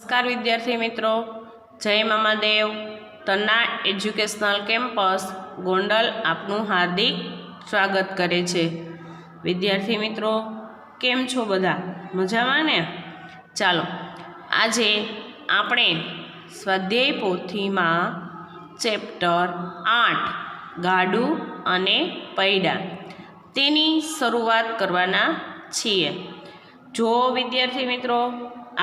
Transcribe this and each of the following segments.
નમસ્કાર વિદ્યાર્થી મિત્રો, જય મામાદેવ. તન્ના એજ્યુકેશનલ કેમ્પસ ગોંડલ આપનું હાર્દિક સ્વાગત કરે છે. વિદ્યાર્થી મિત્રો, કેમ છો બધા? મજામાં ને? ચાલો, આજે આપણે સ્વાધ્યાય પોથીમાં ચેપ્ટર 8 ગાડું અને પૈડા તેની શરૂઆત કરવાના છીએ. જો વિદ્યાર્થી મિત્રો,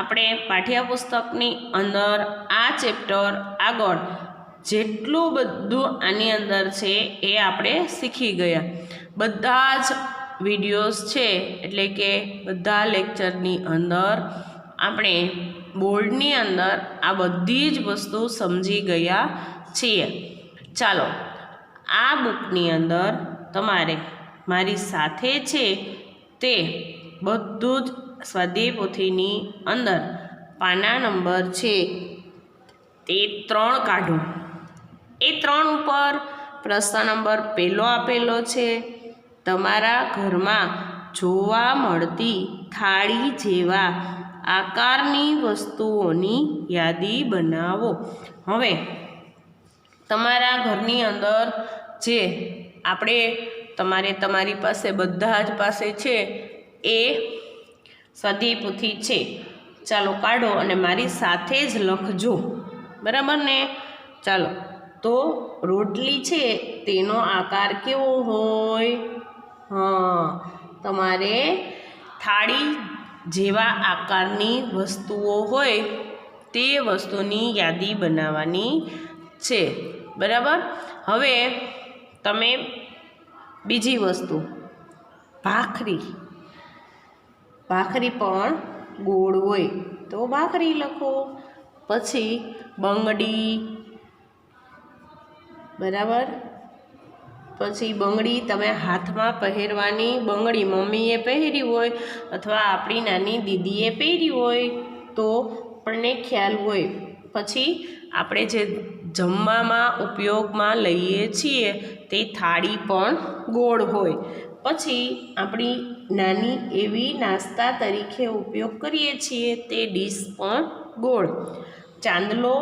આપણે પાઠ્યપુસ્તકની અંદર આ ચેપ્ટર આગળ જેટલું બધું આની અંદર છે એ આપણે શીખી ગયા. બધા જ વિડીયોઝ છે, એટલે કે બધા લેક્ચરની અંદર આપણે બોર્ડની અંદર આ બધી જ વસ્તુ સમજી ગયા છીએ. ચાલો, આ બુકની અંદર તમારે મારી સાથે છે તે બધું જ સ્વાધ્યાય પોથીની અંદર પાના નંબર છે તે 3 કાઢો. એ 3 ઉપર પ્રશ્ન નંબર 1 આપેલો છે. તમારા ઘરમાં જોવા મળતી થાળી જેવા આકારની વસ્તુઓની યાદી બનાવો. હવે તમારા ઘરની અંદર જે તમારી પાસે બધા જ પાસે છે એ સ્વાધ્યાય પોથી છે. ચાલો કાઢો અને મારી સાથે જ લખજો, બરાબર ને? ચાલો, તો રોટલી છે તેનો આકાર કેવો હોય? તમારે થાળી જેવા આકારની વસ્તુઓ હોય તે વસ્તુની યાદી બનાવવાની છે, બરાબર? હવે તમે બીજી વસ્તુ, ભાખરી પણ ગોળ હોય તો ભાખરી લખો. પછી બંગડી, બરાબર? પછી બંગડી તમે હાથમાં પહેરવાની બંગડી મમ્મીએ પહેરી હોય અથવા આપણી નાની દીદીએ પહેરી હોય તો આપણને ખ્યાલ હોય. પછી આપણે જે જમવામાં ઉપયોગમાં લઈએ છીએ તે થાળી પણ ગોળ હોય. પછી આપણી નાની એવી નાસ્તા તરીકે ઉપયોગ કરીએ છીએ તે ડીશ પણ ગોળ. ચાંદલો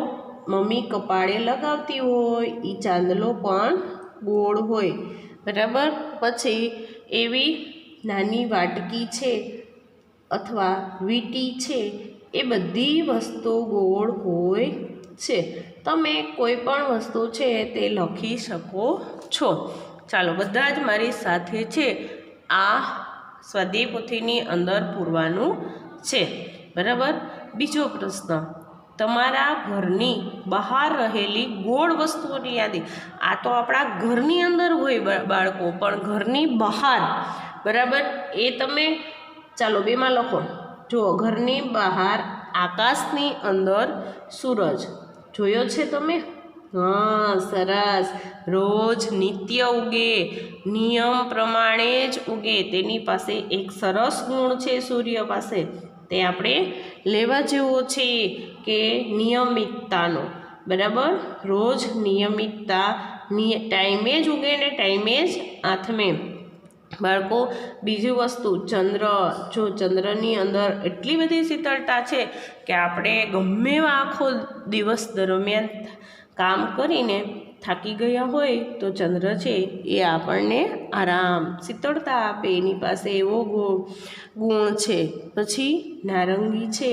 મમ્મી કપાળે લગાવતી હોય એ ચાંદલો પણ ગોળ હોય, બરાબર? પછી એવી નાની વાટકી છે અથવા વીંટી છે, એ બધી વસ્તુ ગોળ હોય છે. તમે કોઈ પણ વસ્તુ છે તે લખી શકો છો. ચાલો, બધા જ મારી સાથે છે આ સ્વાધ્યાય પોથીની અંદર પૂરવાનું છે, બરાબર? બીજો પ્રશ્ન, તમારા ઘરની બહાર રહેલી ગોળ વસ્તુઓની યાદી. આ તો આપણા ઘરની અંદર હોય બાળકો, પણ ઘરની બહાર, બરાબર? એ તમે ચાલો 2માં લખો. જુઓ, ઘરની બહાર આકાશની અંદર સૂરજ જોયો છે તમે? સરસ. રોજ નિત્ય ઉગે, નિયમ પ્રમાણે જ ઉગે. તેની પાસે એક સરસ ગુણ છે સૂર્ય પાસે, તે આપણે લેવા જેવો છે કે નિયમિતતાનો, બરાબર? રોજ નિયમિતતા, ટાઈમે જ ઉગે ને ટાઈમે જ આથમે. બાળકો, બીજી વસ્તુ, ચંદ્ર. જો ચંદ્રની અંદર એટલી બધી શીતળતા છે કે આપણે ગમે એવા આખો દિવસ દરમિયાન કામ કરીને થાકી ગયા હોય તો ચંદ્ર છે એ આપણને આરામ, શીતળતા આપે. એની પાસે એવો ગુણ છે. પછી નારંગી છે,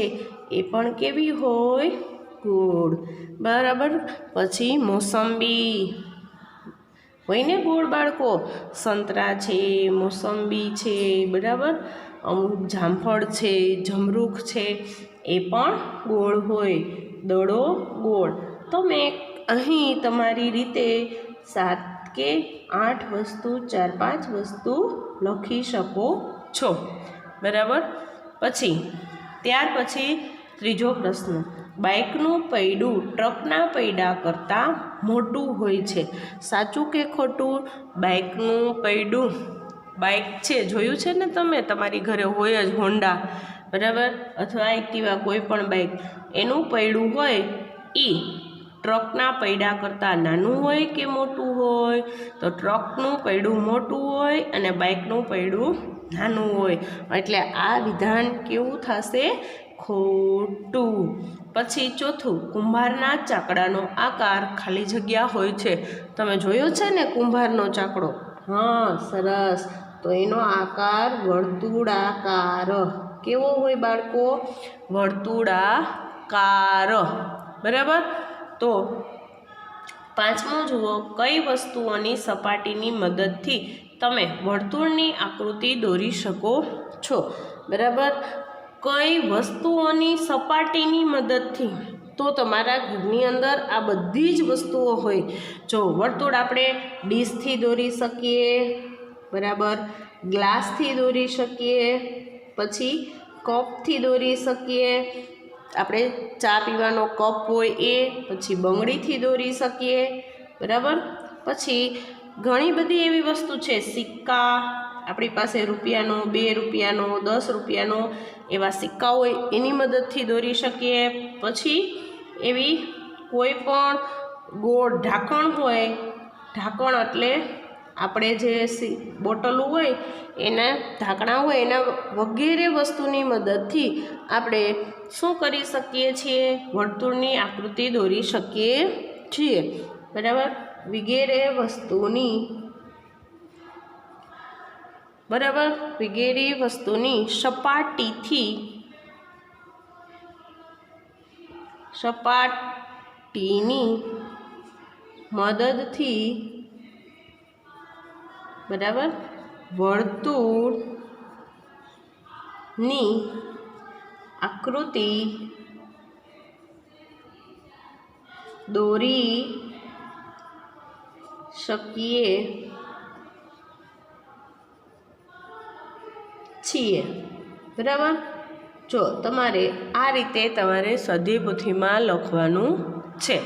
એ પણ કેવી હોય? ગોળ, બરાબર? પછી મોસંબી હોય ને ગોળ બાળકો. સંતરા છે, મોસંબી છે, બરાબર? અમુક જામફળ છે, જમરૂખ છે, એ પણ ગોળ હોય. દડો ગોળ. તમે અહીં તમારી રીતે 7 કે 8 વસ્તુ, 4-5 વસ્તુ લખી શકો છો, બરાબર? ત્યાર પછી ત્રીજો પ્રશ્ન, બાઇકનું પૈડું ટ્રકના પૈડા કરતાં મોટું હોય છે. સાચું કે ખોટું? બાઇકનું પૈડું, બાઇક છે જોયું છે ને તમે? તમારી ઘરે હોય જ હોન્ડા, બરાબર? અથવા એક્ટિવા, કોઈ પણ બાઇક, એનું પૈડું હોય એ ટ્રકના પૈડા કરતાં નાનું હોય કે મોટું હોય? તો ટ્રકનું પૈડું મોટું હોય અને બાઇકનું પૈડું નાનું હોય. એટલે આ વિધાન કેવું થશે? ખોટું. પછી ચોથું, કુંભારના ચાકડાનો આકાર ખાલી જગ્યા હોય છે. તમે જોયો છે ને કુંભારનો ચાકડો? હા, સરસ. તો એનો આકાર વર્તુળાકાર. કેવો હોય બાળકો? વર્તુળાકાર. બરાબર. તો પાંચમું જુઓ, કઈ વસ્તુઓની સપાટીની મદદથી તમે વર્તુળની આકૃતિ દોરી શકો છો? બરાબર. કઈ વસ્તુઓની સપાટીની મદદથી? તો તમારા ઘરની અંદર આ બધી જ વસ્તુઓ હોય. જો વર્તુળ આપણે ડીશથી દોરી શકીએ, બરાબર, ગ્લાસથી દોરી શકીએ, પછી કપથી દોરી શકીએ, આપણે ચા પીવાનો કપ હોય એ, પછી બંગડીથી દોરી શકીએ, બરાબર. પછી ઘણી બધી એવી વસ્તુ છે, સિક્કા, આપણી પાસે રૂપિયાનો, 2 રૂપિયાનો, 10 રૂપિયાનો એવા સિક્કા હોય એની મદદથી દોરી શકીએ. પછી એવી કોઈ પણ ગોળ ઢાંકણ હોય, ઢાંકણ એટલે આપણે જે બોટલો હોય એના ઢાંકણા હોય એના વગેરે વસ્તુની મદદથી આપણે શું કરી શકીએ છીએ? વર્તુળની આકૃતિ દોરી શકીએ છીએ. બરાબર. વગેરે વસ્તુની સપાટીની મદદથી, બરાબર, વર્તુળની આકૃતિ દોરી શકીએ છીએ. બરાબર. જો તમારે આ રીતે તમારે સ્વાધ્યાયપોથીમાં લખવાનું છે.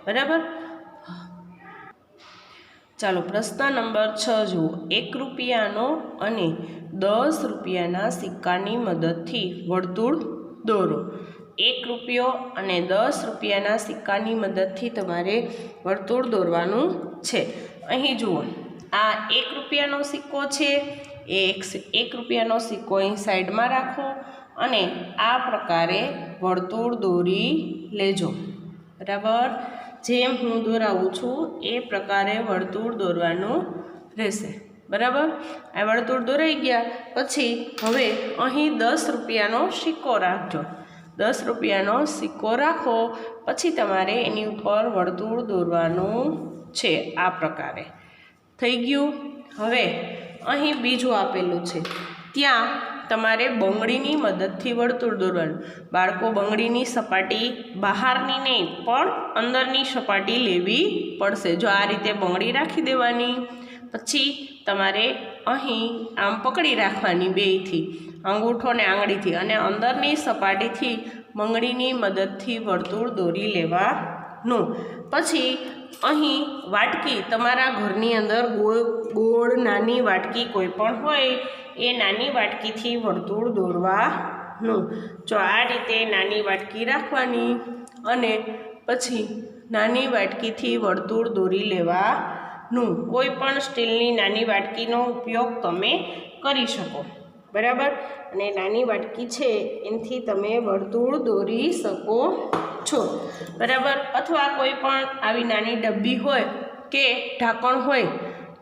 બરાબર. ચાલો પ્રશ્ન નંબર 6 જુઓ. 1 રૂપિયાનો અને 10 રૂપિયાના સિક્કાની મદદથી વર્તુળ દોરો. 1 રૂપિયો અને 10 રૂપિયાના સિક્કાની મદદથી તમારે વર્તુળ દોરવાનું છે. અહીં જુઓ, આ 1 રૂપિયાનો સિક્કો છે. એ 1 રૂપિયાનો સિક્કો અહીં સાઈડમાં રાખો અને આ પ્રકારે વર્તુળ દોરી લેજો. બરાબર. જેમ હું દોરાવું છું એ પ્રકારે વર્તુળ દોરવાનું રહેશે. બરાબર. આ વર્તુળ દોરાઈ ગયા પછી હવે અહીં 10 રૂપિયાનો સિક્કો રાખજો. 10 રૂપિયાનો સિક્કો રાખો પછી તમારે એની ઉપર વર્તુળ દોરવાનું છે. આ પ્રકારે થઈ ગયું. હવે અહીં બીજું આપેલું છે, ત્યાં તમારે બંગડીની મદદથી વર્તુળ દોરવાનું. બાળકો, બંગડીની સપાટી બહારની નહીં પણ અંદરની સપાટી લેવી પડશે. જો આ રીતે બંગડી રાખી દેવાની, પછી તમારે અહીં આમ પકડી રાખવાની બેયથી, અંગૂઠો ને આંગળીથી, અને અંદરની સપાટીથી બંગડીની મદદથી વર્તુળ દોરી લેવાનું. પછી અહીં વાટકી, તમારા ઘરની અંદર ગોળ નાની વાટકી કોઈ પણ હોય એ નાની વાટકીથી વર્તુળ દોરવાનું. જો આ રીતે નાની વાટકી રાખવાની અને પછી નાની વાટકીથી વર્તુળ દોરી લેવાનું. કોઈ પણ સ્ટીલની નાની વાટકીનો ઉપયોગ તમે કરી શકો. બરાબર. અને નાની વાટકી છે એનાથી તમે વર્તુળ દોરી શકો છો. બરાબર. અથવા કોઈ પણ આવી નાની ડબ્બી હોય કે ઢાંકણ હોય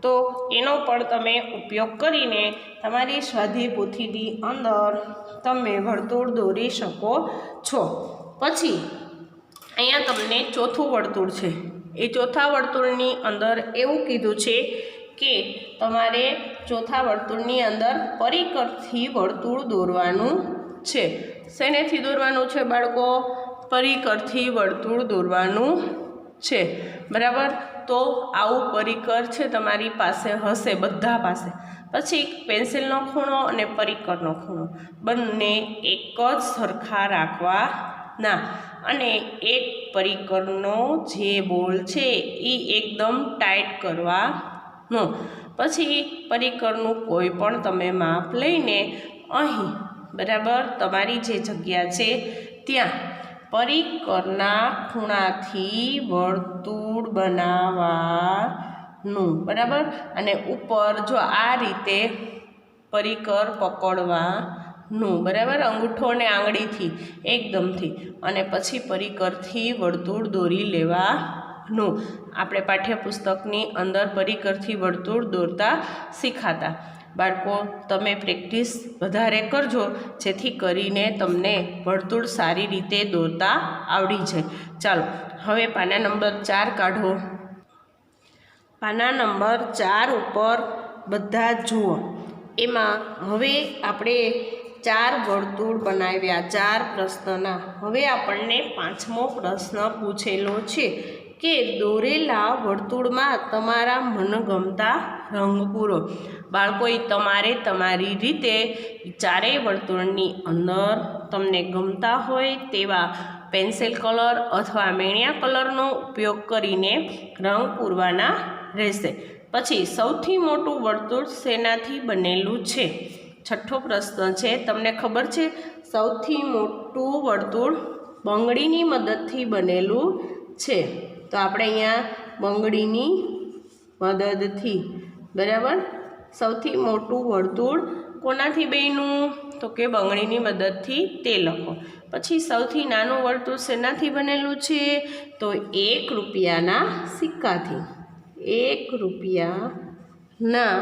તો એનો પણ તમે ઉપયોગ કરીને તમારી સ્વાધ્યાય પોથીની અંદર તમે વર્તુળ દોરી શકો છો. પછી અહીંયા તમને ચોથું વર્તુળ છે. એ ચોથા વર્તુળની અંદર એવું કીધું છે કે તમારે ચોથા વર્તુળની અંદર પરિકરથી વર્તુળ દોરવાનું છે. શેનેથી દોરવાનું છે બાળકો? પરિકરથી વર્તુળ દોરવાનું છે. બરાબર. તો આવું પરિકર છે તમારી પાસે હશે, બધા પાસે. પછી પેન્સિલનો ખૂણો અને પરિકરનો ખૂણો બંને એક જ સરખા રાખવાના અને એક પરિકરનો જે બોલ છે એ એકદમ ટાઈટ કરવાનો. પછી પરિકરનું કોઈ પણ તમે માપ લઈને અહીં, બરાબર, તમારી જે જગ્યા છે ત્યાં પરિકરના ખૂણાથી વર્તુળ બનાવવાનું. બરાબર. અને ઉપર જો આ રીતે પરિકર પકડવાનું. નું, બરાબર, અંગૂઠો અને આંગળીથી એકદમથી, અને પછી પરિકરથી વર્તુળ દોરી લેવાનું. આપણે પાઠ્યપુસ્તકની અંદર પરિકરથી વર્તુળ દોરતા શીખાતા. બાળકો, તમે પ્રેક્ટિસ વધારે કરજો, જેથી કરીને તમને વર્તુળ સારી રીતે દોરતા આવડી જાય. ચાલો, હવે પાના નંબર 4 કાઢો. પાના નંબર 4 ઉપર બધા જ જુઓ. એમાં હવે આપણે 4 વર્તુળ બનાવ્યા, 4 પ્રશ્નના. હવે આપણને 5મો પ્રશ્ન પૂછેલો છે કે દોરેલા વર્તુળમાં તમારા મનગમતા રંગ પૂરો. બાળકોએ તમારે તમારી રીતે ચારેય વર્તુળની અંદર તમને ગમતા હોય તેવા પેન્સિલ કલર અથવા મેણિયા કલરનો ઉપયોગ કરીને રંગ પૂરવાના રહેશે. પછી સૌથી મોટું વર્તુળ શેનાથી બનેલું છે? 6થો પ્રશ્ન છે. તમને ખબર છે સૌથી મોટું વર્તુળ બંગડીની મદદથી બનેલું છે. તો આપણે અહીંયા બંગડીની મદદથી, બરાબર, સૌથી મોટું વર્તુળ કોનાથી બન્યું? તો કે બંગડીની મદદથી, તે લખો. પછી સૌથી નાનું વર્તુળ શેનાથી બનેલું છે? તો 1 રૂપિયાના સિક્કાથી. 1 રૂપિયાના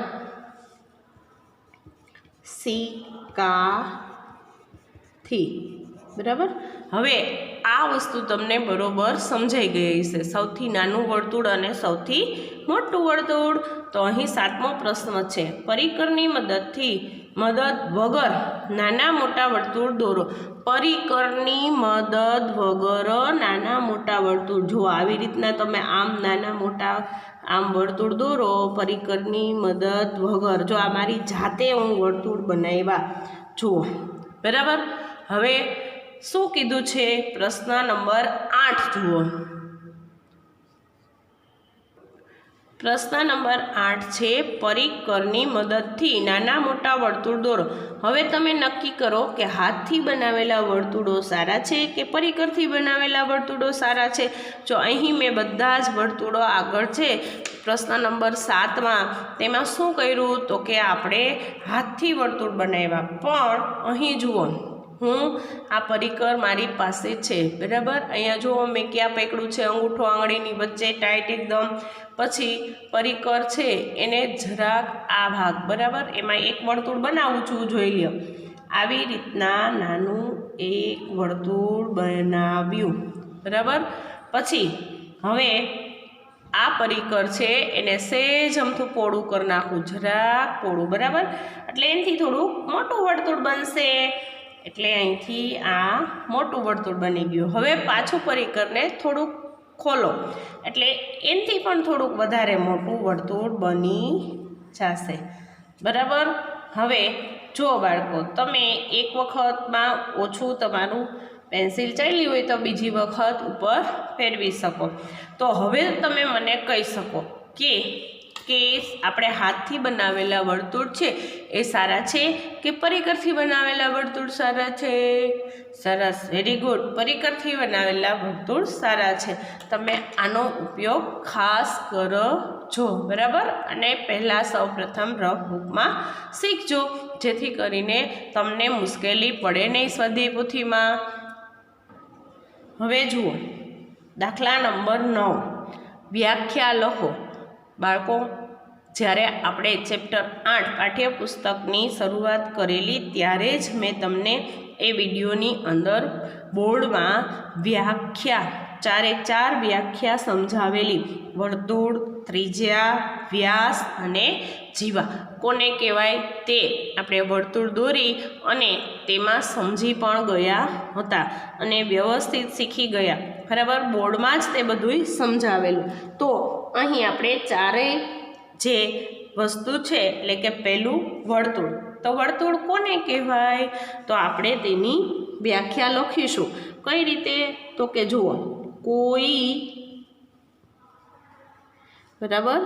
સિક્કાથી, બરાબર. હવે આ વસ્તુ તમને બરોબર સમજાઈ ગઈ હશે, સૌથી નાનું વર્તુળ અને સૌથી મોટું વર્તુળ. તો અહીં 7મો પ્રશ્ન છે. પરિકરની મદદ વગર નાના મોટા વર્તુળ દોરો. પરિકરની મદદ વગર નાના મોટા વર્તુળ. જો આવી રીતના તમે આમ નાના મોટા આમ વર્તુળ દોરો પરિકરની મદદ વગર. જો આ મારી જાતે હું વર્તુળ બનાવ્યા, જુઓ, બરાબર. હવે શું કીધું છે? પ્રશ્ન નંબર 8 જુઓ. પ્રશ્ન નંબર 8 છે પરિકરની મદદથી નાના મોટા વર્તુળ દોરો. હવે તમે નક્કી કરો કે હાથથી બનાવેલા વર્તુળો સારા છે કે પરિકરથી બનાવેલા વર્તુળો સારા છે. જો અહીં મેં બધા જ વર્તુળો આગળ છે પ્રશ્ન નંબર 7માં, તેમાં શું કર્યું? તો કે આપણે હાથથી વર્તુળ બનાવ્યા. પણ અહીં જુઓ, હું આ પરિકર મારી પાસે છે, બરાબર. અહીંયા જુઓ મેં ક્યાં પકડ્યું છે? અંગૂઠો આંગળીની વચ્ચે ટાઈટ એકદમ. પછી પરિકર છે એને જરાક આ ભાગ, બરાબર, એમાં એક વર્તુળ બનાવું છું, જોઈ લ્યો. આવી રીતના નાનું એક વર્તુળ બનાવ્યું, બરાબર. પછી હવે આ પરિકર છે એને સહેજ અમથું પોળું કરી નાખું, જરાક પોળું, બરાબર. એટલે એનાથી થોડુંક મોટું વર્તુળ બનશે. એટલે અહીંથી આ મોટું વર્તુળ બની ગયું. હવે પાછું પરિકરને થોડુંક ખોલો એટલે એનાથી પણ થોડુંક વધારે મોટું વર્તુળ બની જશે, બરાબર. હવે જો બાળકો, તમે એક વખતમાં ઓછું તમારું પેન્સિલ ચાલી હોય તો બીજી વખત ઉપર ફેરવી શકો. તો હવે તમે મને કહી શકો કે આપણે હાથથી બનાવેલા વર્તુળ છે એ સારા છે કે પરિકરથી બનાવેલા વર્તુળ સારા છે? સરસ, વેરી ગુડ. પરિકરથી બનાવેલા વર્તુળ સારા છે. તમે આનો ઉપયોગ ખાસ કરજો, બરાબર. અને પહેલાં સૌપ્રથમ રફ બુકમાં શીખજો, જેથી કરીને તમને મુશ્કેલી પડે નહીં સ્વાધ્યાય પોથીમાં. હવે જુઓ દાખલા નંબર 9, વ્યાખ્યા લખો. બાળકો, જ્યારે આપણે ચેપ્ટર 8 પાઠ્યપુસ્તકની શરૂઆત કરેલી ત્યારે જ મેં તમને એ વિડીયોની અંદર બોર્ડમાં વ્યાખ્યા, 4 વ્યાખ્યા સમજાવેલી. વર્તુળ, ત્રિજ્યા, વ્યાસ અને જીવા કોને કહેવાય તે આપણે વર્તુળ દોરી અને તેમાં સમજી પણ ગયા હતા અને વ્યવસ્થિત શીખી ગયા, બરાબર. બોર્ડમાં જ તે બધું સમજાવેલું. તો અહીં આપણે ચારેય જે વસ્તુ છે એટલે કે પહેલું વર્તુળ. તો વર્તુળ કોને કહેવાય? તો આપણે તેની વ્યાખ્યા લખીશું. કઈ રીતે? તો કે જુઓ, કોઈ, બરાબર,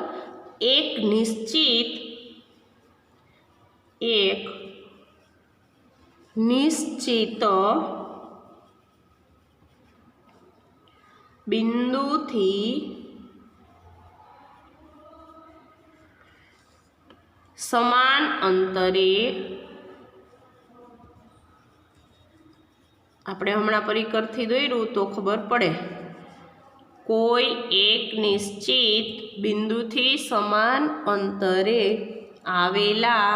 એક નિશ્ચિત બિંદુથી સમાન અંતરે આપણે હમણાં પરિકરથી દોર્યું તો ખબર પડે। કોઈ એક નિશ્ચિત બિંદુથી સમાન અંતરે આવેલા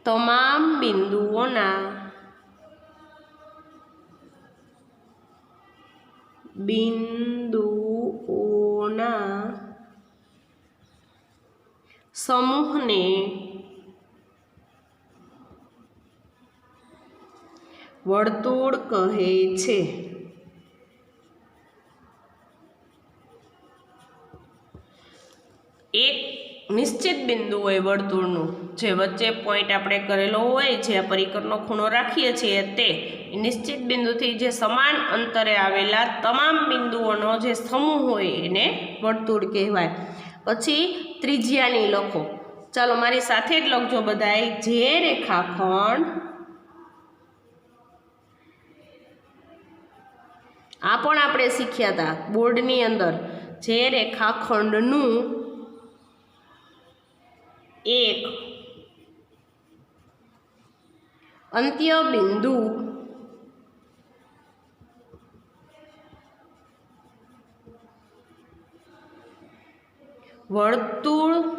તમામ બિંદુઓના સમૂહને વર્તુળ કહે છે। એક નિશ્ચિત બિંદુ હોય વર્તુળનું, જે વચ્ચે પોઈન્ટ આપણે કરેલો હોય, જે આ પરિકરનો ખૂણો રાખીએ છીએ, તે નિશ્ચિત બિંદુથી જે સમાન અંતરે આવેલા તમામ બિંદુઓનો જે સમૂહ હોય એને વર્તુળ કહેવાય। પછી ત્રિજ્યાની લખો। ચાલો મારી સાથે જ લખજો બધાય। જે રેખાખંડ, આ પણ આપણે શીખ્યા હતા બોર્ડની અંદર, જે રેખાખંડનું એક અંત્ય બિંદુ વર્તુળનું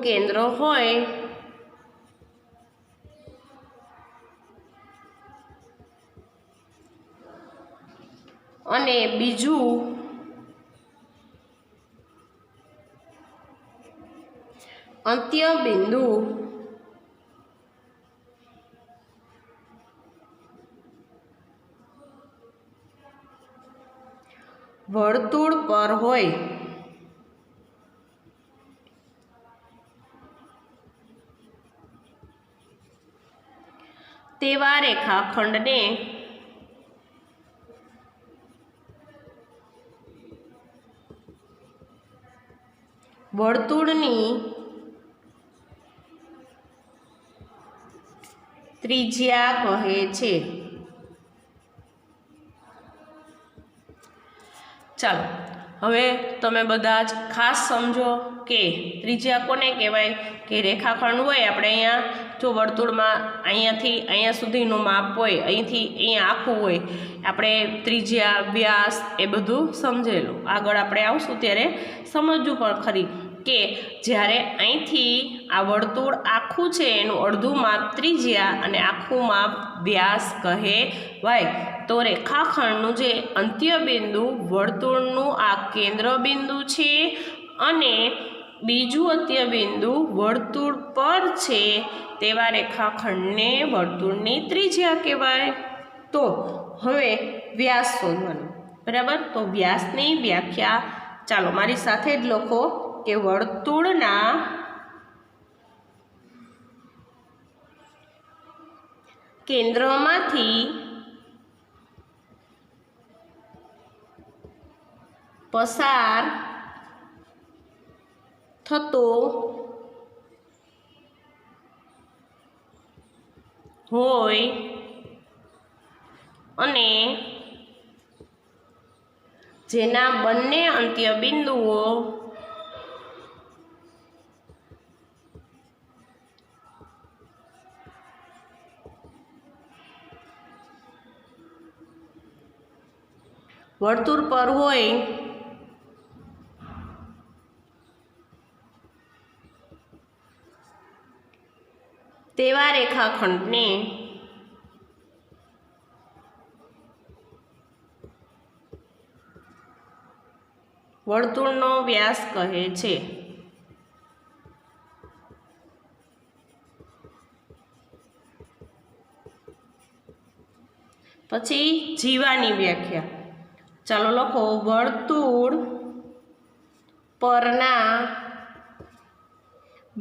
કેન્દ્ર હોય અને બીજું અંત્ય બિંદુ વર્તુળ પર હોય, તેવા રેખાખંડને વર્તુળની ત્રિજ્યા કહે છે। ચાલો હવે તમે બધા જ ખાસ સમજો કે ત્રિજ્યા કોને કહેવાય। કે રેખાખંડ હોય, આપણે અહીંયા જો વર્તુળમાં અહીંયાથી અહીંયા સુધીનું માપ હોય, અહીંથી અહીંયા આખું હોય, આપણે ત્રિજ્યા, વ્યાસ એ બધું સમજેલું। આગળ આપણે આવશું ત્યારે સમજવું પણ ખરી કે જ્યારે અહીંથી આ વર્તુળ આખું છે એનું અડધું માપ ત્રિજ્યા અને આખું માપ વ્યાસ કહેવાય। તો રેખાખંડનું જે અંત્ય બિંદુ વર્તુળનું આ કેન્દ્ર બિંદુ છે અને બીજું અંત્ય બિંદુ વર્તુળ પર છે, તેવા રેખાખંડને વર્તુળની ત્રિજ્યા કહેવાય। તો હવે વ્યાસ શોધવાનો, બરાબર। તો વ્યાસની વ્યાખ્યા ચાલો મારી સાથે જ લખો કે વર્તુળના કેન્દ્રમાંથી પસાર થતો હોય અને જેના બંને અંત્ય બિંદુઓ વર્તુળ પર હોય તેવા રેખાખંડને વર્તુળનો વ્યાસ કહે છે। પછી જીવાની વ્યાખ્યા ચાલો લખો। વર્તુળ પરના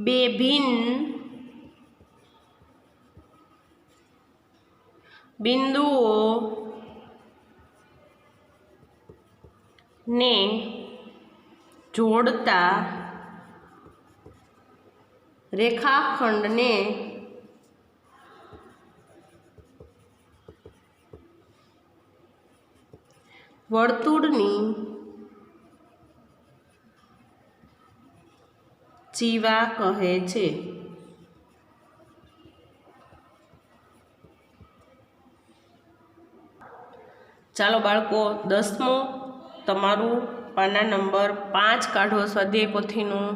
બે ભિન્ન બિંદુઓ ને જોડતા રેખાખંડને વર્તુળની જીવા કહે છે। ચાલો બાળકો 10મું તમારું પાના નંબર 5 કાઢો સ્વાધ્યાય પોથીનું।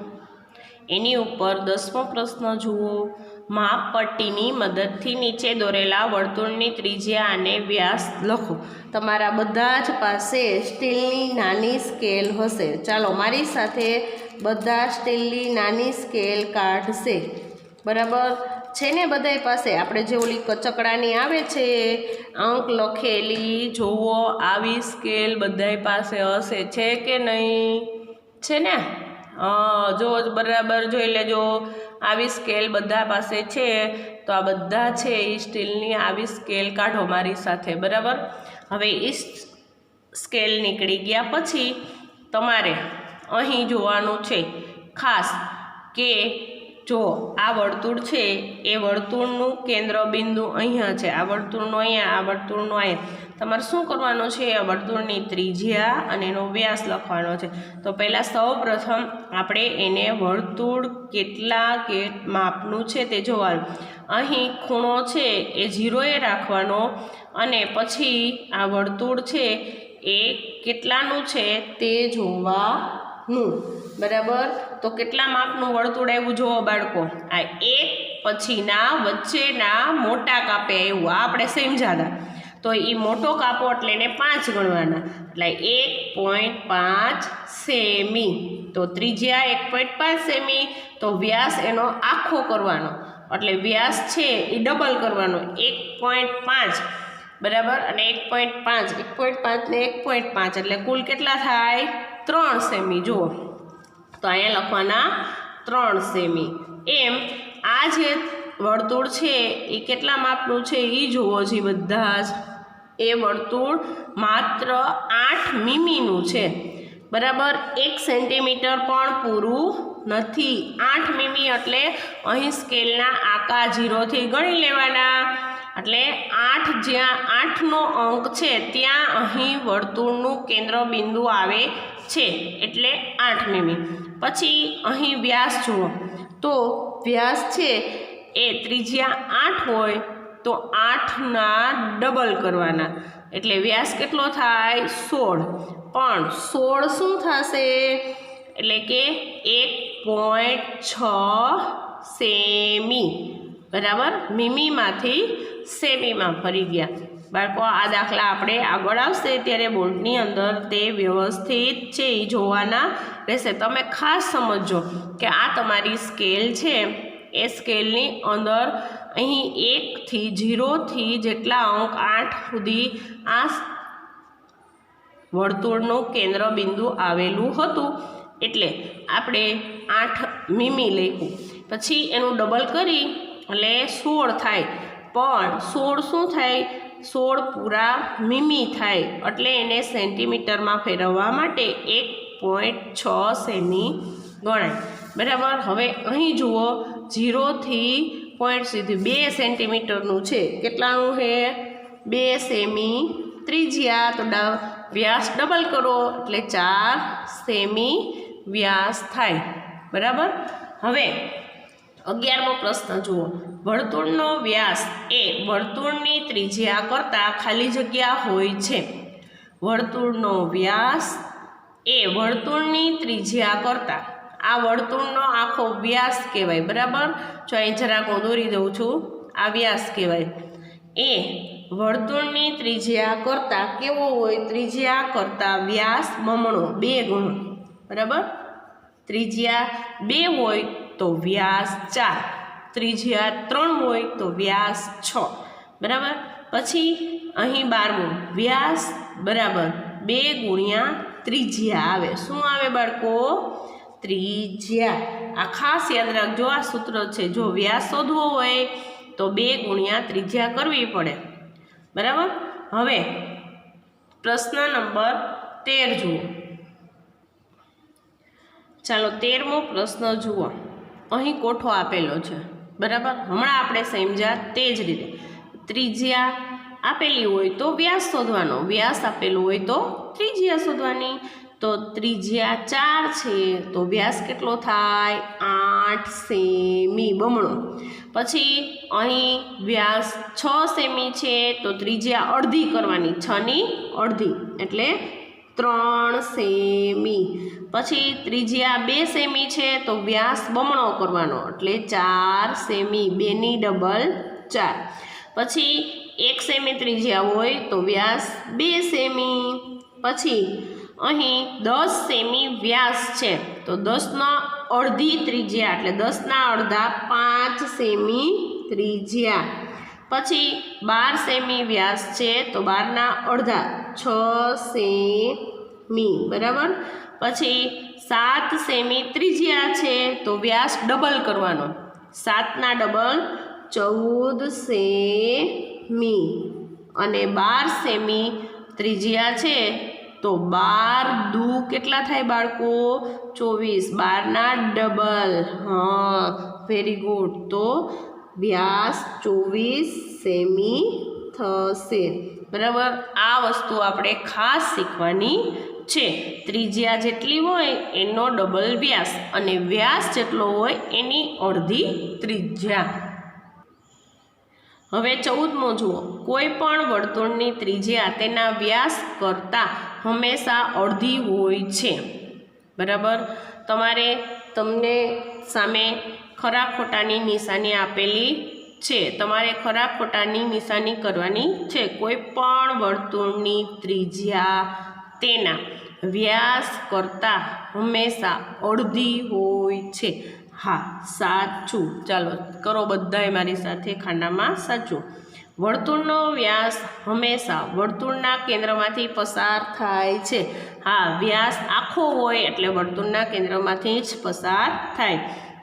એની ઉપર 10મો પ્રશ્ન જુઓ। માપપટ્ટીની મદદથી નીચે દોરેલા વર્તુળની ત્રિજ્યા અને વ્યાસ લખો। તમારા બધા જ પાસે સ્ટીલની નાની સ્કેલ હશે। ચાલો મારી સાથે બધા સ્ટીલની નાની સ્કેલ કાઢશે, બરાબર છે ને બધાય પાસે? આપણે જે ઓલી કચકડાની આવે છે અંક લખેલી, જોવો આવી સ્કેલ બધાય પાસે હશે, છે કે નહીં? છે ને? જો બરાબર જોઈ લેજો, આવી સ્કેલ બધા પાસે છે। તો આ બધા છે એ સ્ટીલની આવી સ્કેલ કાઢો મારી સાથે, બરાબર। હવે એ સ્કેલ નીકળી ગયા પછી તમારે અહીં જોવાનું છે ખાસ કે જો આ વર્તુળ છે એ વર્તુળનું કેન્દ્ર બિંદુ અહીંયા છે, આ વર્તુળનું અહીંયા, આ વર્તુળનું અહીંયા। તમારે શું કરવાનું છે? આ વર્તુળની ત્રિજ્યા અને એનો વ્યાસ લખવાનો છે। તો પહેલાં સૌ પ્રથમ આપણે એને વર્તુળ કેટલા માપનું છે તે જોવાનું। અહીં ખૂણો છે એ 0 રાખવાનો અને પછી આ વર્તુળ છે એ કેટલાનું છે તે જોવાનું, બરાબર। તો કેટલા માપનું વર્તુળ આવ્યું જુઓ બાળકો, આ એક પછીના વચ્ચેના મોટા કાપે આવ્યું, આ આપણે સમજાતા। તો એ મોટો કાપો એટલે એને 5 ગણવાના, એટલે 1.5 સેમી। તો ત્રિજ્યા 1.5 સેમી, તો વ્યાસ એનો આખો કરવાનો, એટલે વ્યાસ છે એ ડબલ કરવાનો 1.5, બરાબર। અને 1.5 ને 1.5 એટલે કુલ કેટલા થાય? 3 સેમી। જુઓ તો અહીંયા લખવાના 3 સેમી। એમ આ જે વર્તુળ છે એ કેટલા માપનું છે એ જુઓ જી બધા જ। એ વર્તુળ માત્ર 8 મીમીનું છે, બરાબર। 1 સેન્ટીમીટર પણ પૂરું નથી। 8 મીમી એટલે અહીં સ્કેલના આકા 0થી ગણી લેવાના, એટલે 8 જ્યાં 8નો અંક છે ત્યાં અહીં વર્તુળનું કેન્દ્ર બિંદુ આવે છે, એટલે 8 મીમી। પછી અહીં વ્યાસ જુઓ, તો વ્યાસ છે એ ત્રિજ્યા 8 હોય તો 8ના ડબલ કરવાના, એટલે વ્યાસ કેટલો થાય? 16। પણ 16 શું થશે? એટલે કે 1.6 સેમી, બરાબર। મીમીમાંથી સેમીમાં ફરી ગયા બાળકો। આ દાખલા આપણે આગળ આવશે ત્યારે બોર્ડની અંદર તે વ્યવસ્થિત છે એ જોવાના રહેશે। તમે ખાસ સમજો કે આ તમારી સ્કેલ છે, એ સ્કેલની અંદર અહીં 1 થી 0 થી જેટલા અંક 8 સુધી આ વર્તુળનું કેન્દ્ર બિંદુ આવેલું હતું, એટલે આપણે 8 મીમી લખ્યું। પછી એનું ડબલ કરી એટલે 16 થાય, પણ 16 શું થાય? 16 પૂરા મીમી થાય, એટલે એને સેન્ટીમીટરમાં ફેરવવા માટે 1.6 સેમી ગણાય, બરાબર। હવે અહીં જુઓ 0 થી પોઈન્ટ સુધી 2 સેન્ટીમીટરનું છે, કેટલાનું છે? 2 સેમી ત્રિજ્યા, તો વ્યાસ ડબલ કરો એટલે 4 સેમી વ્યાસ થાય, બરાબર। હવે 11મો પ્રશ્ન જુઓ। વર્તુળનો વ્યાસ એ વર્તુળની ત્રિજ્યા કરતાં ખાલી જગ્યા હોય છે। વર્તુળનો વ્યાસ એ વર્તુળની ત્રિજ્યા કરતાં, આ વર્તુળનો આખો વ્યાસ કહેવાય, બરાબર। જો અહીં જરાક હું દોરી દઉં છું, આ વ્યાસ કહેવાય। એ વર્તુળની ત્રિજ્યા કરતાં કેવો હોય? ત્રિજ્યા કરતાં વ્યાસ બમણો, 2 ગણો, બરાબર। ત્રિજ્યા 2 હોય તો વ્યાસ 4, ત્રિજ્યા 3 હોય તો વ્યાસ 6, બરાબર। પછી અહીં 12મું વ્યાસ બરાબર 2 ગુણ્યા ત્રિજ્યા આવે। શું આવે બાળકો? ત્રિજ્યા। આ ખાસ યાદ રાખજો, આ સૂત્ર છે। જો વ્યાસ શોધવો હોય તો 2 ગુણ્યા ત્રિજ્યા કરવી પડે, બરાબર। હવે પ્રશ્ન નંબર 13 જુઓ। ચાલો 13મો પ્રશ્ન જુઓ। અહીં કોઠો આપેલો છે, બરાબર। હમણાં આપણે સમજ્યા તે જ રીતે ત્રિજ્યા આપેલી હોય તો વ્યાસ શોધવાનો, વ્યાસ આપેલો હોય તો ત્રિજ્યા શોધવાની। તો ત્રિજ્યા 4 છે તો વ્યાસ કેટલો થાય 8 સેમી બમણો। પછી અહીં વ્યાસ 6 સેમી છે તો ત્રિજ્યા અડધી કરવાની, 6 ની અડધી એટલે 3 સેમી। પછી ત્રિજ્યા 2 સેમી છે તો વ્યાસ બમણો કરવાનો એટલે 4 સેમી, 2 ની ડબલ 4। પછી 1 સેમી ત્રિજ્યા હોય તો વ્યાસ 2 સેમી। પછી અહીં 10 સેમી વ્યાસ છે તો 10 અડધી ત્રિજ્યા એટલે 10 અડધા 5 સેમી ત્રિજ્યા। પછી 12 સેમી વ્યાસ છે તો 12 અડધા 6 સેમી બરાબર। પછી 7 સેમી ત્રિજ્યા છે તો વ્યાસ ડબલ કરવાનો, 7 ડબલ 14 સેમી। અને 12 સેમી ત્રિજ્યા છે તો 12 દુ કેટલા થાય બાળકો 24, 12 ડબલ, હા વેરી ગુડ, તો વ્યાસ 24 સેમી થશે બરાબર। આ વસ્તુ આપણે ખાસ શીખવાની છે, ત્રિજ્યા જેટલી હોય એનો ડબલ વ્યાસ અને વ્યાસ જેટલો હોય એની અડધી ત્રિજ્યા। હવે 14મો જુઓ, કોઈ પણ વર્તુળની ત્રિજ્યા તેના વ્યાસ કરતાં હંમેશા અડધી હોય છે બરાબર। તમને સામે ખરા ખોટાની નિશાની આપેલી છે, તમારે ખરા ખોટાની નિશાની કરવાની છે। કોઈ પણ વર્તુળની ત્રિજ્યા તેના વ્યાસ કરતાં હંમેશા અડધી હોય છે। હા સાચું, ચાલો કરો બધાએ મારી સાથે ખાનામાં સાચું। વર્તુળનો વ્યાસ હંમેશા વર્તુળના કેન્દ્રમાંથી પસાર થાય છે। હા, વ્યાસ આખો હોય એટલે વર્તુળના કેન્દ્રમાંથી જ પસાર થાય।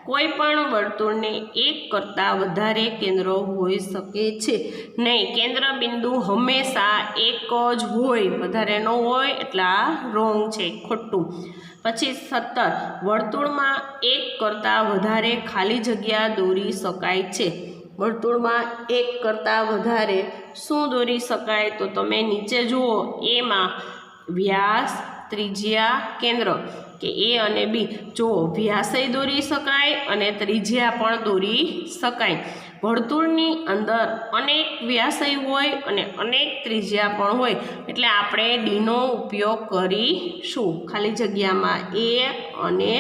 કોઈ પણ વર્તુળને એક કરતાં વધારે કેન્દ્રો હોઈ શકે છે નહીં, કેન્દ્ર બિંદુ હંમેશા એક જ હોય, વધારે ન હોય એટલે આ રોંગ છે, ખોટું। પછી 17, વર્તુળમાં એક કરતાં વધારે ખાલી જગ્યા દોરી શકાય છે। વર્તુળમાં એક કરતાં વધારે શું દોરી શકાય તો તમે નીચે જુઓ, એમાં વ્યાસ, ત્રિજ્યા, કેન્દ્ર કે એ અને બી, જુઓ વ્યાસય દોરી શકાય અને ત્રિજ્યા પણ દોરી શકાય। વર્તુળની અંદર અનેક વ્યાસય હોય અને અનેક ત્રિજ્યા પણ હોય એટલે આપણે ડીનો ઉપયોગ કરીશું ખાલી જગ્યામાં એ અને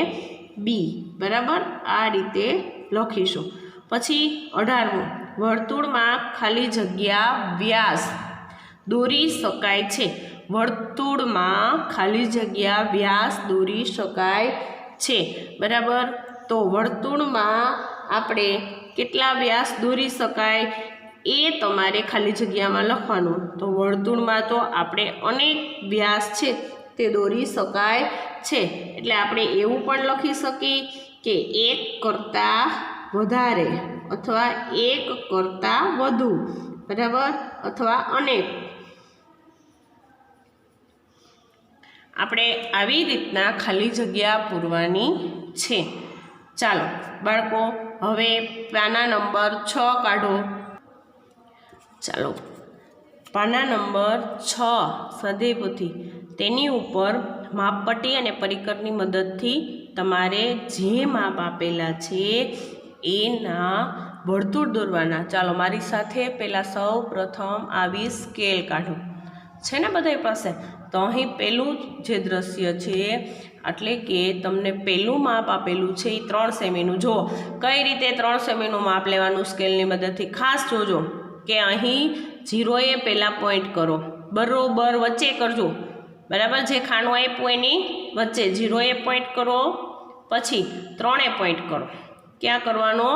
બી બરાબર, આ રીતે લખીશું। પછી 18મો, વર્તુળમાં ખાલી જગ્યા વ્યાસ દોરી શકાય છે। વર્તુળમાં ખાલી જગ્યા વ્યાસ દોરી શકાય છે બરાબર। તો વર્તુળમાં આપણે કેટલા વ્યાસ દોરી શકાય એ તમારે ખાલી જગ્યામાં લખવાનું। તો વર્તુળમાં તો આપણે અનેક વ્યાસ છે તે દોરી શકાય છે, એટલે આપણે એવું પણ લખી શકીએ કે એક કરતાં વધારે અથવા એક કરતાં વધુ બરાબર, અથવા અનેક। આપણે આવી રીતના ખાલી જગ્યા પૂરવાની છે। ચાલો બાળકો, હવે પાના નંબર 6 કાઢો। ચાલો પાના નંબર 6 સ્વાધ્યાયપોથી, તેની ઉપર માપપટ્ટી અને પરિકરની મદદથી તમારે જે માપ આપેલા છે એના વર્તુળ દોરવાના। ચાલો મારી સાથે પહેલાં સૌ પ્રથમ આવી સ્કેલ કાઢો, છે ને બધાય પાસે? તો અહીં પહેલું જે દ્રશ્ય છે એટલે કે તમને પહેલું માપ આપેલું છે એ 3 સેમીનું। જુઓ કઈ રીતે 3 સેમીનું માપ લેવાનું સ્કેલની મદદથી, ખાસ જોજો કે અહીં 0એ પહેલાં પોઈન્ટ કરો, બરોબર વચ્ચે કરજો બરાબર, જે ખાનું આપ્યું એની વચ્ચે 0એ પોઈન્ટ કરો, પછી 3એ પોઈન્ટ કરો। ક્યાં કરવાનો?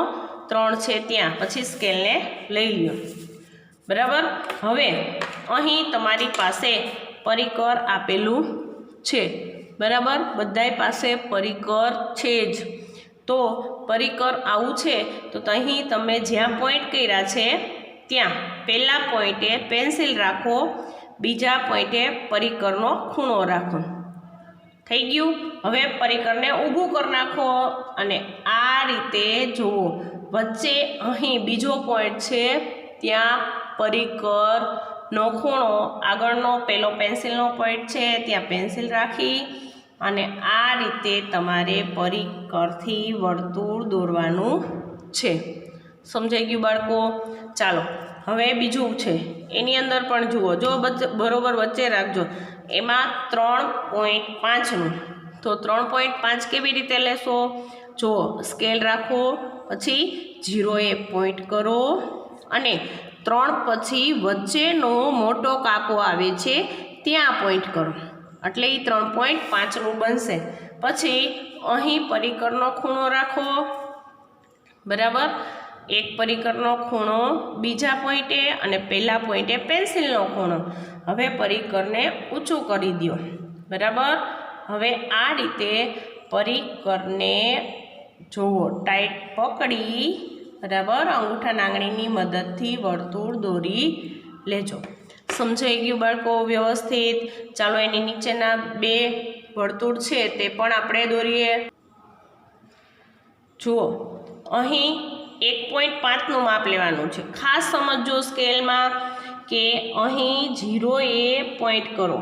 3 છે ત્યાં, પછી સ્કેલને લઈ લ્યો બરાબર। હવે અહીં તમારી પાસે પરિકર આપેલું છે બરાબર, બધાય પાસે પરિકર છે જ। તો પરિકર આવું છે તો અહીં તમે જ્યાં પોઈન્ટ કર્યા છે ત્યાં પહેલા પોઈન્ટે પેન્સિલ રાખો, બીજા પોઈન્ટે પરિકરનો ખૂણો રાખો, થઈ ગયું। હવે પરિકરને ઊભું કરી નાખો અને આ રીતે જુઓ, વચ્ચે અહીં બીજો પોઈન્ટ છે ત્યાં પરિકરનો ખૂણો, આગળનો પેલો પેન્સિલનો પોઈન્ટ છે ત્યાં પેન્સિલ રાખી અને આ રીતે તમારે પરિકરથી વર્તુળ દોરવાનું છે. સમજાઈ ગયું બાળકો? ચાલો હવે બીજું છે, એની અંદર પણ જુઓ, જો બરોબર વચ્ચે રાખજો. એમાં 3.5નું, તો 3.5 કેવી રીતે લેશો? જુઓ, સ્કેલ રાખો, પછી 0એ પોઈન્ટ કરો અને 3 પછી વચ્ચેનો મોટો કાપો આવે છે ત્યાં પોઈન્ટ કરો, એટલે એ 3.5નું બનશે. પછી અહીં પરિકરનો ખૂણો રાખો, બરાબર? એક પરિકરનો ખૂણો બીજા પોઈન્ટે અને પહેલા પોઈન્ટે પેન્સિલનો ખૂણો. હવે પરિકરને ઊંચું કરી દો, બરાબર? હવે આ રીતે પરિકરને જુઓ ટાઈટ પકડી, બરાબર, અંગૂઠાના આંગળીની મદદથી વર્તુળ દોરી લેજો. સમજાઈ ગયું બાળકો વ્યવસ્થિત? ચાલો એની નીચેના 2 વર્તુળ છે તે પણ આપણે દોરીએ. જુઓ, અહીં 1.5નું માપ લેવાનું છે. ખાસ સમજો સ્કેલમાં કે અહીં 0એ પોઈન્ટ કરો,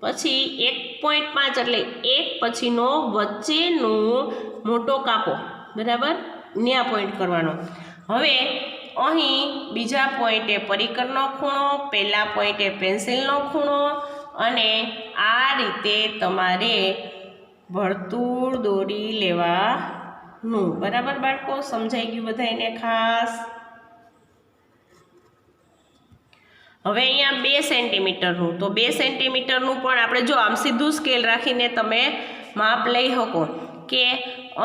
પછી 1.5 એટલે 1 પછીનો વચ્ચેનું મોટો કાપો, બરાબર, ત્યાં પોઈન્ટ કરવાનો. હવે અહીં બીજા પોઈન્ટે પરિકરનો ખૂણો, પહેલા પોઈન્ટે પેન્સિલનો ખૂણો, અને આ રીતે તમારે વર્તુળ દોરી લેવાનું, બરાબર બાળકો? સમજાઈ ગયું બધાને ખાસ? હવે અહીંયા 2 સેન્ટીમીટરનું, તો 2 સેન્ટીમીટરનું પણ આપણે જો આમ સીધું સ્કેલ રાખીને તમે માપ લઈ શકો કે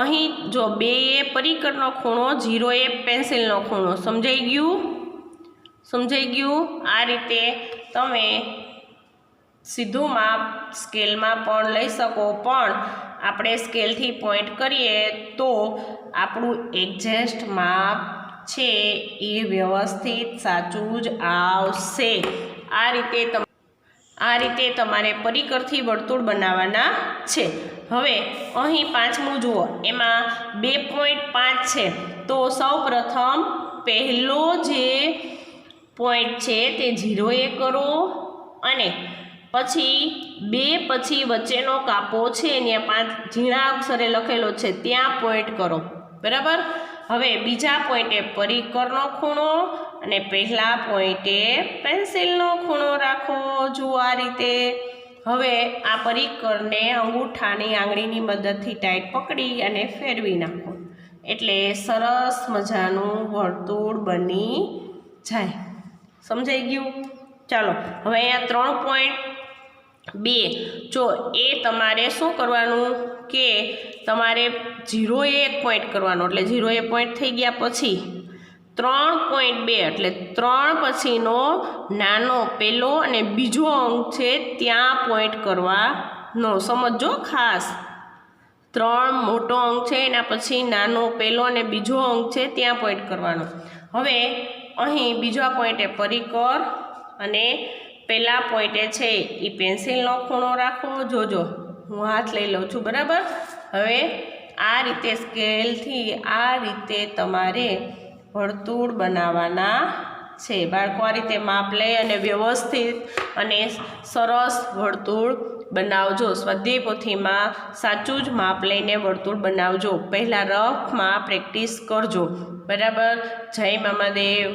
અહીં જો 2એ પરિકરનો ખૂણો, 0એ પેન્સિલનો ખૂણો. સમજાઈ ગયું? સમજાઈ ગયું? આ રીતે તમે સીધું માપ સ્કેલમાં પણ લઈ શકો, પણ આપણે સ્કેલથી પોઈન્ટ કરીએ તો આપણું એક્ઝેક્ટ માપ છે એ વ્યવસ્થિત સાચું જ આવશે. આ રીતે તમારે પરિકરથી વર્તુળ બનાવવાના છે. હવે અહીં 5મું જુઓ, એમાં 2.5 છે, તો સૌ પ્રથમ પહેલો જે પોઈન્ટ છે તે 0એ કરો અને પછી 2 પછી વચ્ચેનો કાપો છે ત્યાં 5 ઝીણા અક્ષરે લખેલો છે ત્યાં પોઈન્ટ કરો, બરાબર? હવે બીજા પોઈન્ટે પરિકરનો ખૂણો અને પહેલા પોઈન્ટે પેન્સિલનો ખૂણો રાખો. જુઓ આ રીતે. હવે આ પરિકરને અંગૂઠાની આંગળીની મદદથી ટાઈટ પકડી અને ફેરવી નાખો, એટલે સરસ મજાનું વર્તુળ બની જાય. સમજાઈ ગયું? ચાલો હવે અહીંયા 3.2 જો એ તમારે શું કરવાનું કે તમારે 0એ એક પોઈન્ટ કરવાનો, એટલે 0એ પોઈન્ટ થઈ ગયા પછી 3.2 એટલે 3 પછીનો નાનો પહેલો અને બીજો અંક છે ત્યાં પોઈન્ટ કરવાનો. સમજો ખાસ, 3 મોટો અંક છે એના પછી નાનો પહેલો અને બીજો અંક છે ત્યાં પોઈન્ટ કરવાનો. હવે અહીં બીજા પોઈન્ટે પરિકર અને પહેલા પોઈન્ટે છે એ પેન્સિલનો ખૂણો રાખો. જોજો હું હાથ લઈ લઉં છું, બરાબર? હવે આ રીતે સ્કેલથી આ રીતે તમારે વર્તુળ બનાવવાના છે. બાળકો આ રીતે માપ લઈ અને વ્યવસ્થિત અને સરસ વર્તુળ બનાવજો. સ્વાધ્યાય પોથીમાં સાચું જ માપ લઈને વર્તુળ બનાવજો. પહેલાં રફમાં પ્રેક્ટિસ કરજો, બરાબર? જય મામાદેવ.